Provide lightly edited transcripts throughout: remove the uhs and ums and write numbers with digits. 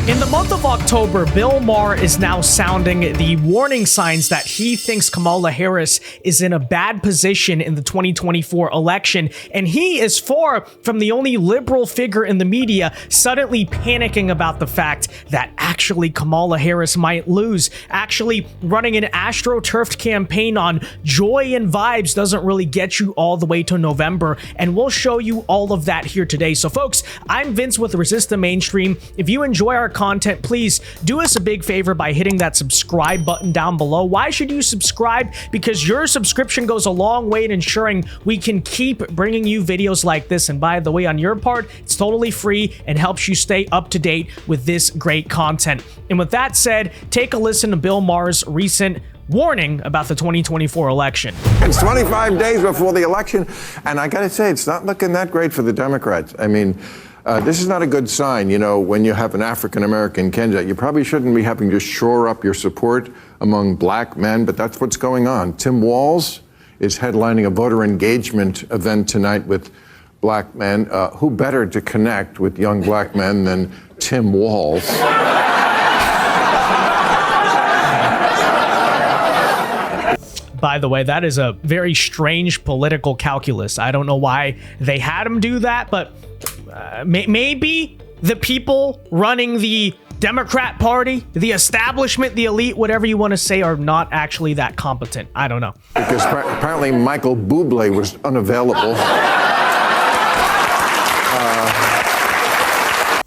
In the month of October, Bill Maher is now sounding the warning signs that he thinks Kamala Harris is in a bad position in the 2024 election, and he is far from the only liberal figure in the media suddenly panicking about the fact that actually Kamala Harris might lose. Actually, running an astroturfed campaign on joy and vibes doesn't really get you all the way to November, and we'll show you all of that here today. So folks, I'm Vince with Resist the Mainstream. If you enjoy our content, please do us a big favor by hitting that subscribe button down below. Why should you subscribe? Because your subscription goes a long way in ensuring we can keep bringing you videos like this. And by the way, on your part, it's totally free and helps you stay up to date with this great content. And with that said, take a listen to Bill Maher's recent warning about the 2024 election. It's 25 days before the election, and I gotta say, it's not looking that great for the Democrats. I mean, this is not a good sign. You know, when you have an African-American candidate, you probably shouldn't be having to shore up your support among black men, but that's what's going on. Tim Walz is headlining a voter engagement event tonight with black men. Who better to connect with young black men than Tim Walz? By the way, that is a very strange political calculus. I don't know why they had him do that, but maybe the people running the Democrat Party, the establishment, the elite, whatever you want to say, are not actually that competent. I don't know. Because apparently Michael Bublé was unavailable.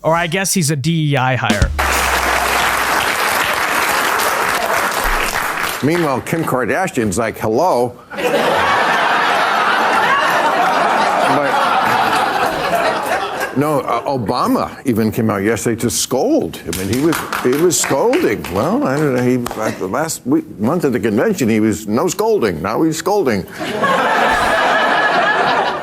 Or I guess he's a DEI hire. Meanwhile, Kim Kardashian's like, hello. No, Obama even came out yesterday to scold. I mean, he was scolding. Well, I don't know. The last month at the convention, he was no scolding. Now he's scolding.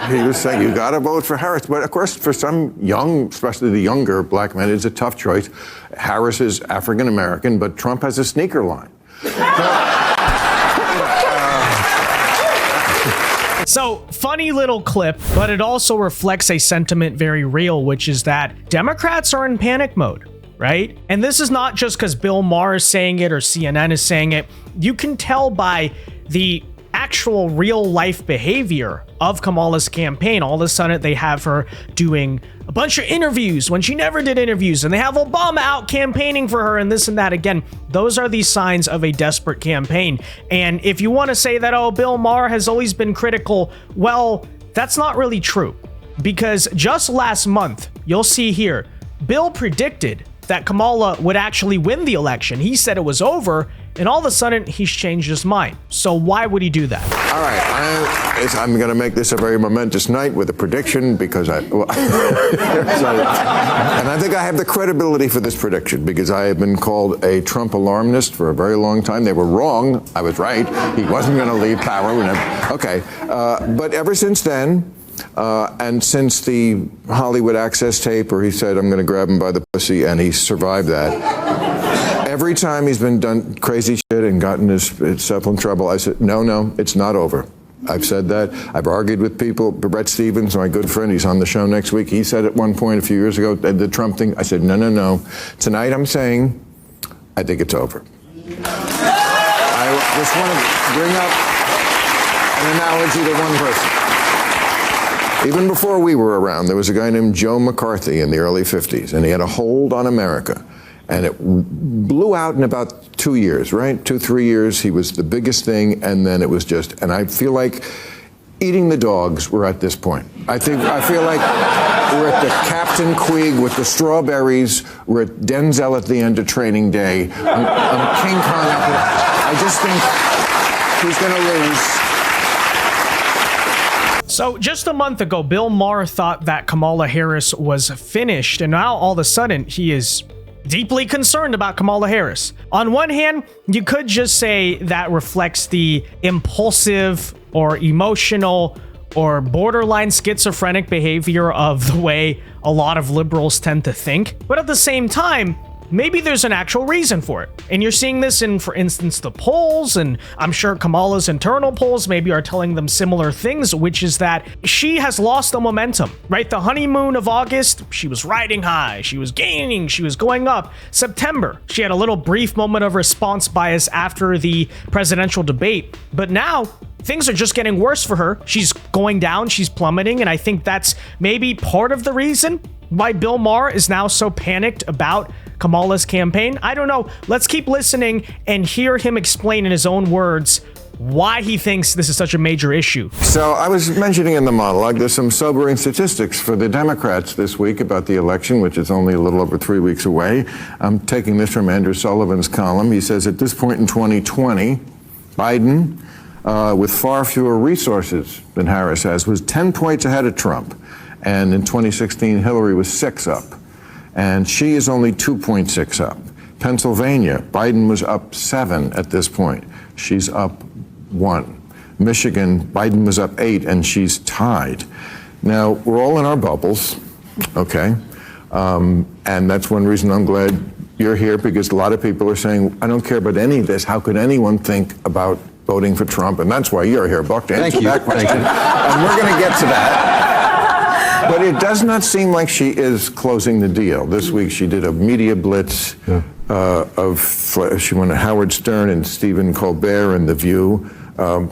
He was saying, you got to vote for Harris. But of course, for some young, especially the younger black men, it's a tough choice. Harris is African American, but Trump has a sneaker line. So, funny little clip, but it also reflects a sentiment very real, which is that Democrats are in panic mode, right? And this is not just because Bill Maher is saying it or CNN is saying it. You can tell by the actual real life behavior of Kamala's campaign. All of a sudden, they have her doing a bunch of interviews when she never did interviews, and they have Obama out campaigning for her and this and that. Again, those are the signs of a desperate campaign. And if you want to say that, oh, Bill Maher has always been critical, well, that's not really true. Because just last month, you'll see here, Bill predicted that Kamala would actually win the election. He said it was over, and all of a sudden, he's changed his mind. So why would he do that? All right, I'm going to make this a very momentous night with a prediction because and I think I have the credibility for this prediction because I have been called a Trump alarmist for a very long time. They were wrong. I was right. He wasn't going to leave power. Okay, but ever since then, and since the Hollywood Access tape where he said, I'm going to grab him by the pussy, and he survived that. Every time he's been done crazy shit and gotten himself in trouble, I said, no, it's not over. I've said that. I've argued with people. Brett Stevens, my good friend, he's on the show next week. He said at one point a few years ago, the Trump thing, I said, no. Tonight I'm saying, I think it's over. I just want to bring up an analogy to one person. Even before we were around, there was a guy named Joe McCarthy in the early 50s, and he had a hold on America. And it blew out in about 2 years, right? 2-3 years. He was the biggest thing, and then it was just. And I feel like eating the dogs. We're at this point. I feel like we're at the Captain Queeg with the strawberries. We're at Denzel at the end of Training Day. I'm King Kong. I just think he's going to lose. So just a month ago, Bill Maher thought that Kamala Harris was finished, and now all of a sudden he is deeply concerned about Kamala Harris. On one hand, you could just say that reflects the impulsive or emotional or borderline schizophrenic behavior of the way a lot of liberals tend to think. But at the same time, maybe there's an actual reason for it. And you're seeing this in, for instance, the polls, and I'm sure Kamala's internal polls maybe are telling them similar things, which is that she has lost the momentum, right? The honeymoon of August, she was riding high, she was gaining, she was going up. September, she had a little brief moment of response bias after the presidential debate, but now things are just getting worse for her. She's going down, she's plummeting, and I think that's maybe part of the reason why Bill Maher is now so panicked about Kamala's campaign. I don't know. Let's keep listening and hear him explain in his own words why he thinks this is such a major issue. So I was mentioning in the monologue, there's some sobering statistics for the Democrats this week about the election, which is only a little over 3 weeks away. I'm taking this from Andrew Sullivan's column. He says at this point in 2020, Biden, with far fewer resources than Harris has, was 10 points ahead of Trump. And in 2016, Hillary was 6 up. And she is only 2.6 up. Pennsylvania, Biden was up 7 at this point. She's up 1. Michigan, Biden was up 8 and she's tied. Now, we're all in our bubbles, okay? And that's one reason I'm glad you're here, because a lot of people are saying, I don't care about any of this. How could anyone think about voting for Trump? And that's why you're here, Buck, to answer that question. And we're going to get to that. But it does not seem like she is closing the deal. This week she did a media blitz she went to Howard Stern and Stephen Colbert and The View,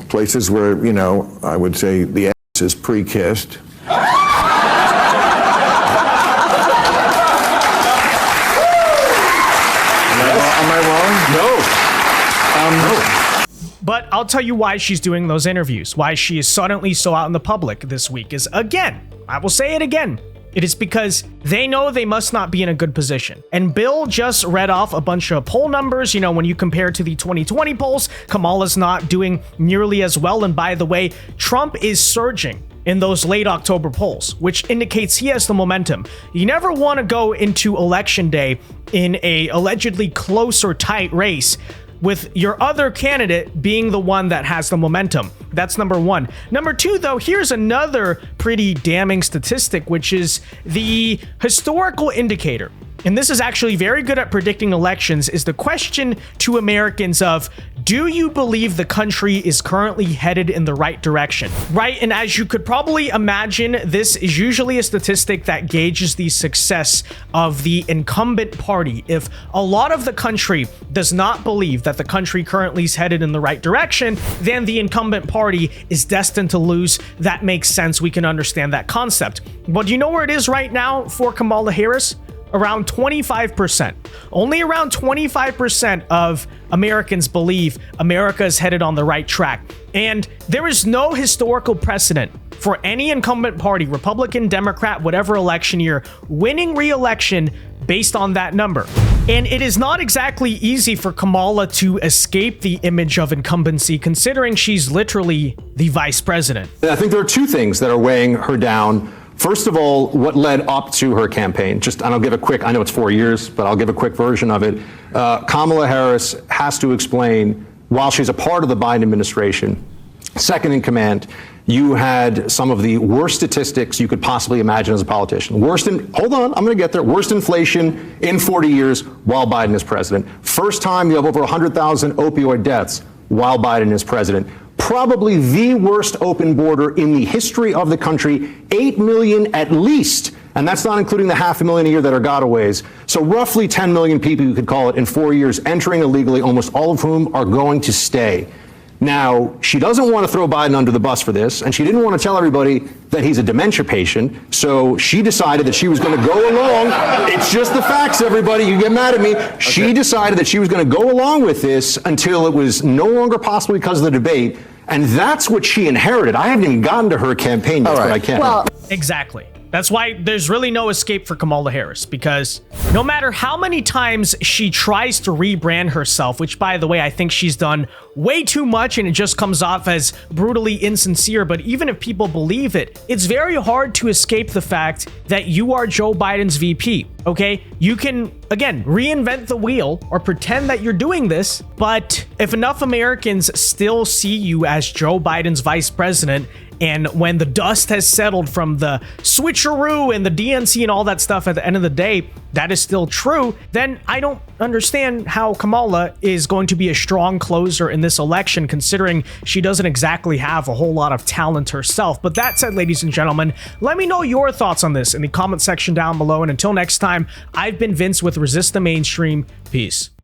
places where, you know, I would say the ass is pre-kissed. Am I wrong? No. But I'll tell you why she's doing those interviews, why she is suddenly so out in the public this week is, again, I will say it again, it is because they know they must not be in a good position. And Bill just read off a bunch of poll numbers. You know, when you compare to the 2020 polls, Kamala's not doing nearly as well. And by the way, Trump is surging in those late October polls, which indicates he has the momentum. You never want to go into election day in a allegedly close or tight race with your other candidate being the one that has the momentum. That's number one. Number two, though, here's another pretty damning statistic, which is the historical indicator. And this is actually very good at predicting elections, is the question to Americans of, do you believe the country is currently headed in the right direction? Right? And as you could probably imagine, this is usually a statistic that gauges the success of the incumbent party. If a lot of the country does not believe that the country currently is headed in the right direction, then the incumbent party is destined to lose. That makes sense. We can understand that concept. But do you know where it is right now for Kamala Harris? Around 25%. Only around 25% of Americans believe America is headed on the right track. And there is no historical precedent for any incumbent party, Republican, Democrat, whatever election year, winning re-election based on that number. And it is not exactly easy for Kamala to escape the image of incumbency, considering she's literally the vice president. I think there are two things that are weighing her down. First of all, what led up to her campaign, and I'll give a quick, I know it's 4 years, but I'll give a quick version of it. Kamala Harris has to explain, while she's a part of the Biden administration, second in command, you had some of the worst statistics you could possibly imagine as a politician. Worst inflation in 40 years while Biden is president. First time you have over 100,000 opioid deaths while Biden is president. Probably the worst open border in the history of the country, 8 million at least, and that's not including the 500,000 a year that are gotaways. So roughly 10 million people, you could call it, in 4 years entering illegally, almost all of whom are going to stay. Now, she doesn't want to throw Biden under the bus for this, and she didn't want to tell everybody that he's a dementia patient, so she decided that she was going to go along. It's just the facts, everybody. You get mad at me. Okay. She decided that she was going to go along with this until it was no longer possible because of the debate, and that's what she inherited. I haven't even gotten to her campaign yet, but I can't. Well, exactly. That's why there's really no escape for Kamala Harris, because no matter how many times she tries to rebrand herself, which, by the way, I think she's done way too much and it just comes off as brutally insincere, but even if people believe it, it's very hard to escape the fact that you are Joe Biden's VP, okay? You can, again, reinvent the wheel or pretend that you're doing this, but if enough Americans still see you as Joe Biden's vice president, And when the dust has settled from the switcheroo and the DNC and all that stuff at the end of the day, that is still true, then I don't understand how Kamala is going to be a strong closer in this election, considering she doesn't exactly have a whole lot of talent herself. But that said, ladies and gentlemen, let me know your thoughts on this in the comment section down below. And until next time, I've been Vince with Resist the Mainstream. Peace.